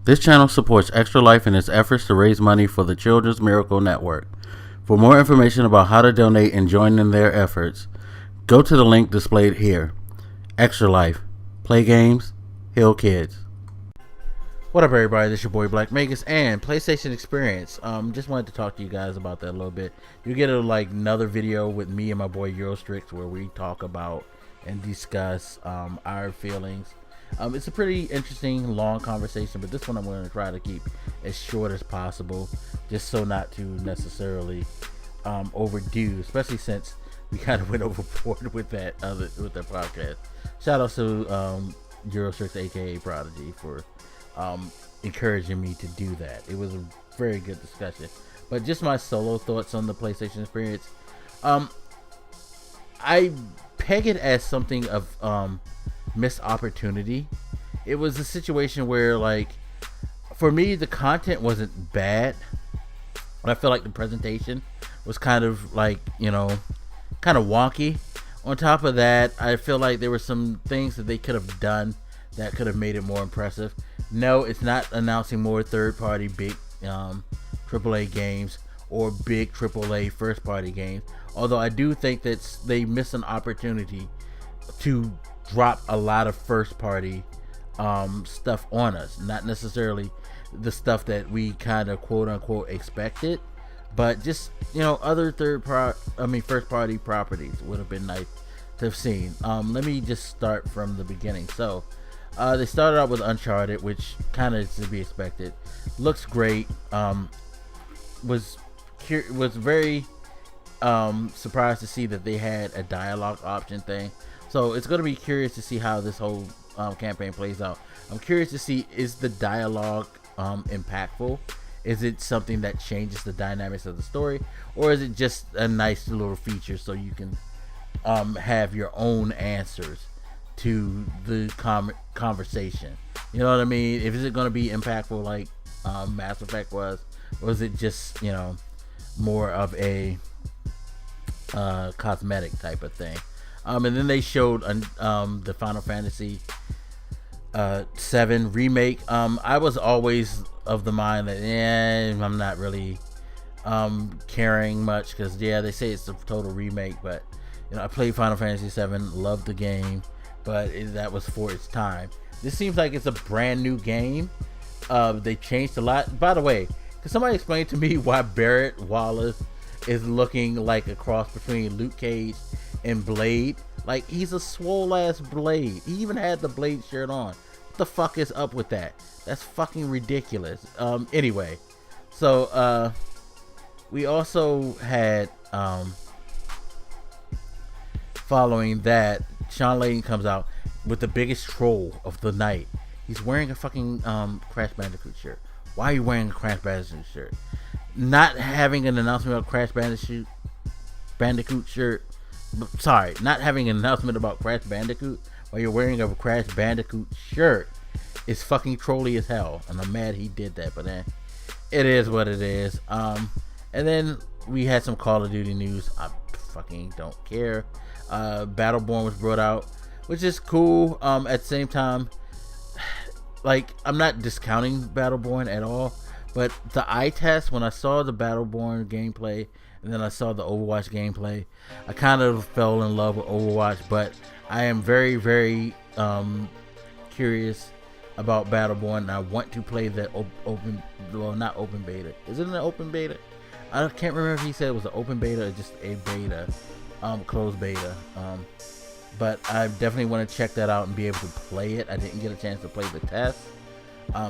This channel supports Extra Life in its efforts to raise money for the Children's Miracle Network. For more information about how to donate and join in their efforts, go to the link displayed here. Extra Life. Play games, heal kids. What up, everybody? This is your boy Black Magus and PlayStation Experience. Just wanted to talk to you guys about that a little bit. You get another video with me and my boy Eurostrix where we talk about and discuss our feelings. It's a pretty interesting, long conversation, but this one I'm going to try to keep as short as possible, just so not to necessarily overdo, especially since we kind of went overboard with that podcast. Shout out to Eurostrix, aka Prodigy, for encouraging me to do that. It was a very good discussion. But just my solo thoughts on the PlayStation Experience. I peg it as something of missed opportunity. It was a situation where, for me, the content wasn't bad, but I feel like the presentation was kind of wonky. On top of that, I feel like there were some things that they could have done that could have made it more impressive. No, it's not announcing more third-party big AAA games or big AAA first-party games, although I do think that they missed an opportunity to drop a lot of first-party stuff on us. Not necessarily the stuff that we kind of quote-unquote expected, but just other first-party properties would have been nice to have seen. Let me just start from the beginning. So they started out with Uncharted, which kind of is to be expected. Looks great. Was very surprised to see that they had a dialogue option thing. So it's going to be curious to see how this whole campaign plays out. I'm curious to see, is the dialogue impactful? Is it something that changes the dynamics of the story? Or is it just a nice little feature so you can have your own answers to the conversation? You know what I mean? Is it going to be impactful like Mass Effect was? Or is it just, more of a cosmetic type of thing? And then they showed the Final Fantasy 7 remake. I was always of the mind that I'm not really caring much, because they say it's a total remake, but I played Final Fantasy 7, loved the game, but that was for its time. This seems like it's a brand new game. They changed a lot. By the way, can somebody explain to me why Barrett Wallace is looking like a cross between Luke Cage and Blade? Like, he's a swole ass Blade. He even had the Blade shirt on. What the fuck is up with that? That's fucking ridiculous. Anyway, so we also had following that, Sean Layden comes out with the biggest troll of the night. He's wearing a fucking Crash Bandicoot shirt. Why are you wearing a Crash Bandicoot shirt? Not having an announcement about Crash Bandicoot shirt. Sorry, not having an announcement about Crash Bandicoot while you're wearing a Crash Bandicoot shirt is fucking trolly as hell, and I'm mad he did that, but it is what it is. And then we had some Call of Duty news. I fucking don't care. Battleborn was brought out, which is cool. At the same time, I'm not discounting Battleborn at all, but the eye test, when I saw the Battleborn gameplay and then I saw the Overwatch gameplay, I kind of fell in love with Overwatch, but I am very, very curious about Battleborn, and I want to play the not open beta. Is it an open beta? I can't remember if he said it was an open beta or just a beta, closed beta. But I definitely want to check that out and be able to play it. I didn't get a chance to play the test,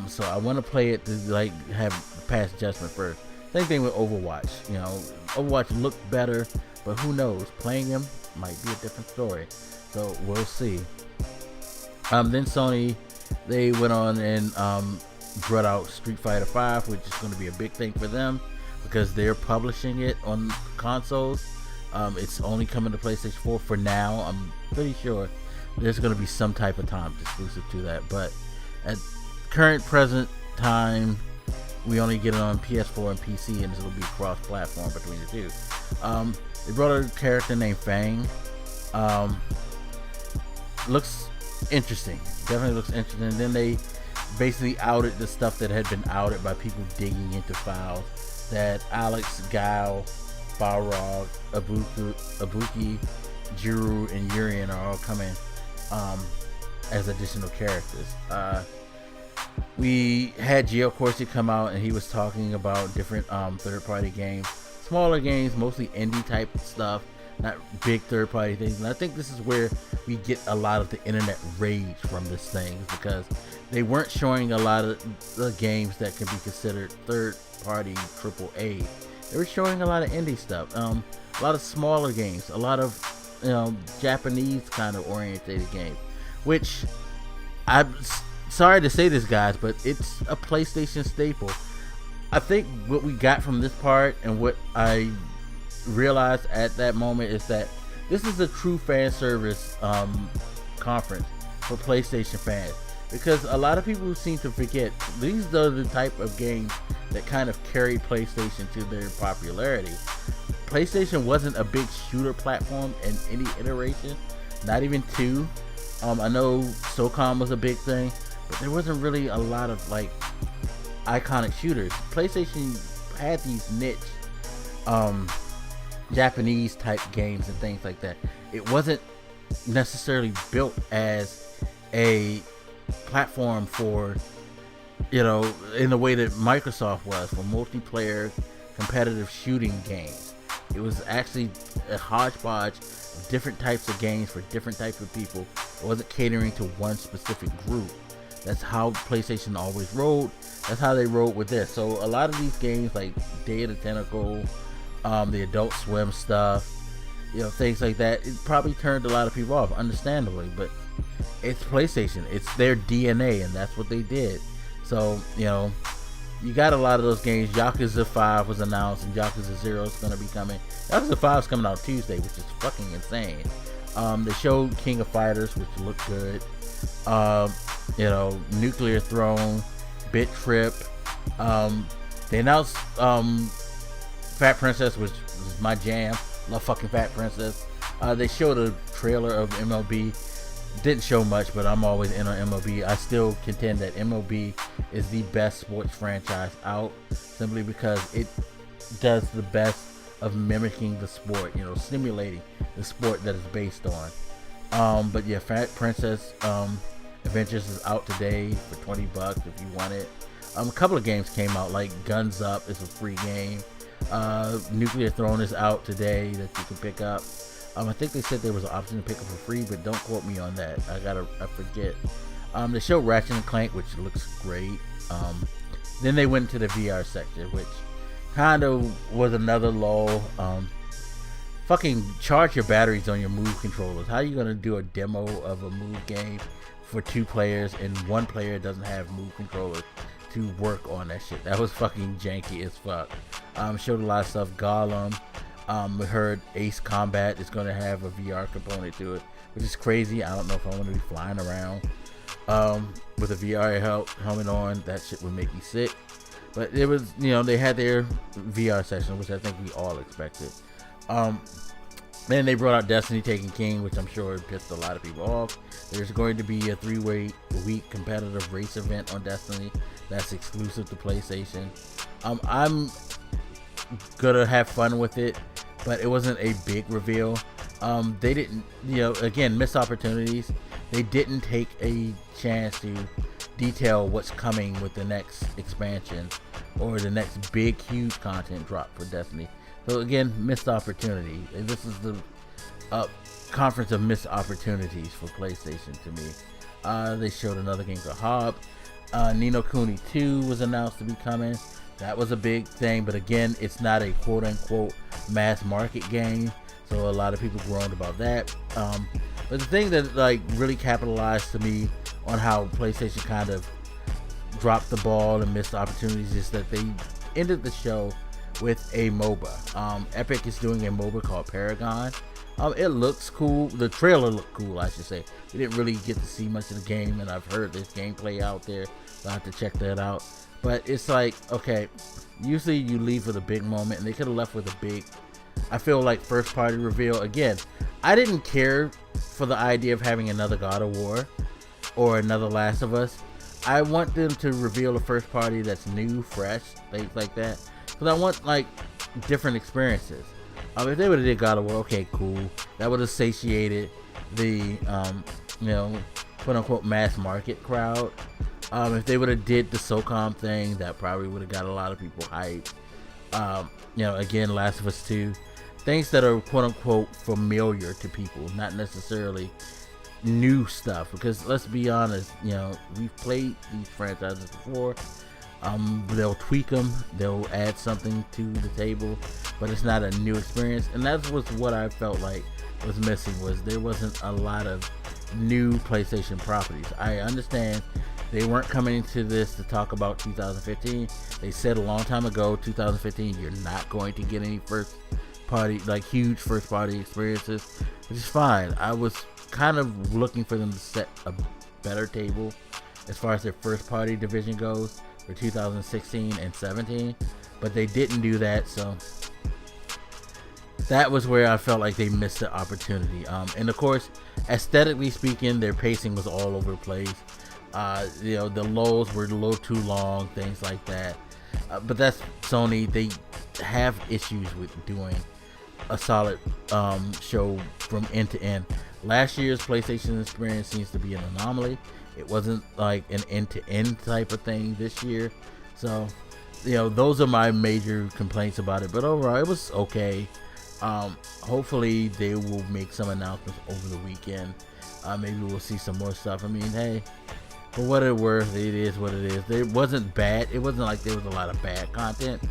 so I want to play it to have pass judgment first. Same thing with Overwatch. Overwatch looked better, but who knows? Playing him might be a different story. So we'll see. Then Sony, they went on and brought out Street Fighter V, which is going to be a big thing for them because they're publishing it on consoles. It's only coming to PlayStation 4 for now. I'm pretty sure there's going to be some type of time exclusive to that, but at present time, we only get it on PS4 and PC, and this will be cross-platform between the two. They brought a character named Fang. Looks interesting. Definitely looks interesting. And then they basically outed the stuff that had been outed by people digging into files. That Alex, Guile, Balrog, Ibuki, Juru, and Urien are all coming as additional characters. We had Gio Corsi come out, and he was talking about different third-party games, smaller games, mostly indie type stuff, not big third-party things. And I think this is where we get a lot of the internet rage from this thing, because they weren't showing a lot of the games that could be considered third-party AAA. They were showing a lot of indie stuff, a lot of smaller games, a lot of Japanese kind of orientated games, which I'm sorry to say this, guys, but it's a PlayStation staple. I think what we got from this part, and what I realized at that moment, is that this is a true fan service conference for PlayStation fans, because a lot of people seem to forget these are the type of games that kind of carry PlayStation to their popularity. PlayStation wasn't a big shooter platform in any iteration, not even 2. I know SOCOM was a big thing, but there wasn't really a lot of like iconic shooters. PlayStation had these niche Japanese type games and things like that. It wasn't necessarily built as a platform for, in the way that Microsoft was, for multiplayer competitive shooting games. It was actually a hodgepodge of different types of games for different types of people. It wasn't catering to one specific group. That's how PlayStation always rolled. That's how they rolled with this. So a lot of these games like Day of the Tentacle, the Adult Swim stuff, things like that, it probably turned a lot of people off, understandably, but it's PlayStation. It's their DNA, and that's what they did. So, you got a lot of those games. Yakuza 5 was announced, and Yakuza 0 is going to be coming. Yakuza 5 is coming out Tuesday, which is fucking insane. They showed King of Fighters, which looked good. Nuclear Throne, Bit Trip. They announced Fat Princess, which was my jam. Love fucking Fat Princess. They showed a trailer of MLB. Didn't show much, but I'm always in on MLB. I still contend that MLB is the best sports franchise out, simply because it does the best of mimicking the sport, simulating the sport that it's based on. But yeah, Fat Princess Adventures is out today for $20 if you want it. A couple of games came out, like Guns Up is a free game. Nuclear Throne is out today that you can pick up. I think they said there was an option to pick up for free, but don't quote me on that. I forget. They showed Ratchet and Clank, which looks great. Then they went to the VR section, which kind of was another lull. Fucking charge your batteries on your Move controllers. How are you gonna do a demo of a Move game for 2 players and 1 player doesn't have Move controllers to work on that shit? That was fucking janky as fuck. Showed a lot of stuff. Gollum. We heard Ace Combat is going to have a VR component to it, which is crazy. I don't know if I want to be flying around with a VR helmet on. That shit would make me sick. But it was, they had their VR session, which I think we all expected. Then they brought out Destiny Taken King, which I'm sure pissed a lot of people off. There's going to be a 3-week competitive race event on Destiny that's exclusive to PlayStation. I'm gonna have fun with it, but it wasn't a big reveal. They didn't, again, missed opportunities. They didn't take a chance to detail what's coming with the next expansion or the next big, huge content drop for Destiny. So again, missed opportunity. This is the conference of missed opportunities for PlayStation to me. They showed another game called Hob. Ni no Kuni 2 was announced to be coming. That was a big thing, but again, it's not a quote-unquote mass market game, so a lot of people groaned about that. But the thing that really capitalized to me on how PlayStation kind of dropped the ball and missed opportunities is that they ended the show with a MOBA. Epic is doing a MOBA called Paragon. It looks cool. The trailer looked cool, I should say. We didn't really get to see much of the game, and I've heard there's gameplay out there, so I have to check that out. But it's like, okay, usually you leave with a big moment, and they could have left with a big, I feel like, first party reveal. Again, I didn't care for the idea of having another God of War or another Last of Us. I want them to reveal a first party that's new, fresh, things like that. Because I want like different experiences. If they would have did God of War, okay, cool. That would have satiated the quote unquote mass market crowd. If they would have did the SOCOM thing, that probably would have got a lot of people hyped. Again, Last of Us 2, things that are quote unquote familiar to people, not necessarily new stuff. Because let's be honest, we've played these franchises before. They'll tweak them, they'll add something to the table, but it's not a new experience. And that was what I felt like was missing, was there wasn't a lot of new PlayStation properties. I understand they weren't coming into this to talk about 2015. They said a long time ago, 2015, you're not going to get any first party, like huge first party experiences, which is fine. I was kind of looking for them to set a better table as far as their first party division goes for 2016 and 17, but they didn't do that, so that was where I felt like they missed the opportunity. And of course, aesthetically speaking, their pacing was all over the place. The lulls were a little too long, things like that. But that's Sony. They have issues with doing a solid show from end to end. Last year's PlayStation experience seems to be an anomaly. It wasn't like an end-to-end type of thing this year. So, those are my major complaints about it. But overall, it was okay. Hopefully, they will make some announcements over the weekend. Maybe we'll see some more stuff. I mean, hey, for what it worth, it is what it is. It wasn't bad. It wasn't like there was a lot of bad content.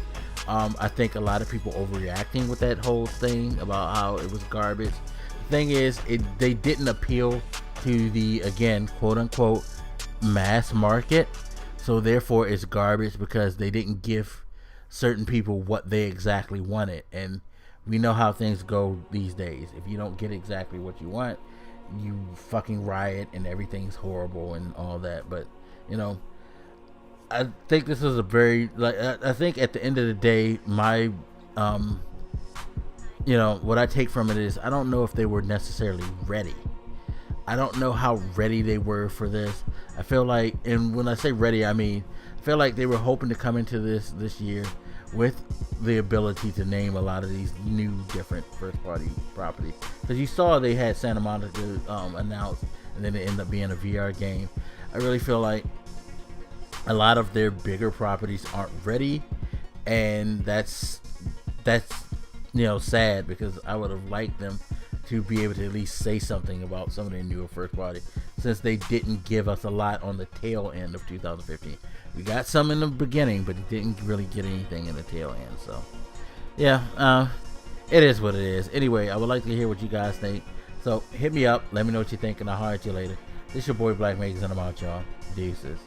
I think a lot of people overreacting with that whole thing about how it was garbage. The thing is, they didn't appeal to the, again, quote unquote mass market, so therefore it's garbage because they didn't give certain people what they exactly wanted. And we know how things go these days. If you don't get exactly what you want, you fucking riot and everything's horrible and all that. But I think this is a very, like, I think at the end of the day, my what I take from it is, I don't know if they were necessarily ready. I don't know how ready they were for this. I feel like, and when I say ready, I mean, I feel like they were hoping to come into this year with the ability to name a lot of these new different first party properties. Because you saw they had Santa Monica announced, and then it ended up being a VR game. I really feel like a lot of their bigger properties aren't ready, and that's sad, because I would have liked them to be able to at least say something about some of their newer first party, since they didn't give us a lot on the tail end of 2015. We got some in the beginning, but it didn't really get anything in the tail end. So yeah, it is what it is. Anyway, I would like to hear what you guys think, so hit me up, let me know what you think, and I'll holler at you later. This your boy Black Makers, and I'm out, y'all. Deuces.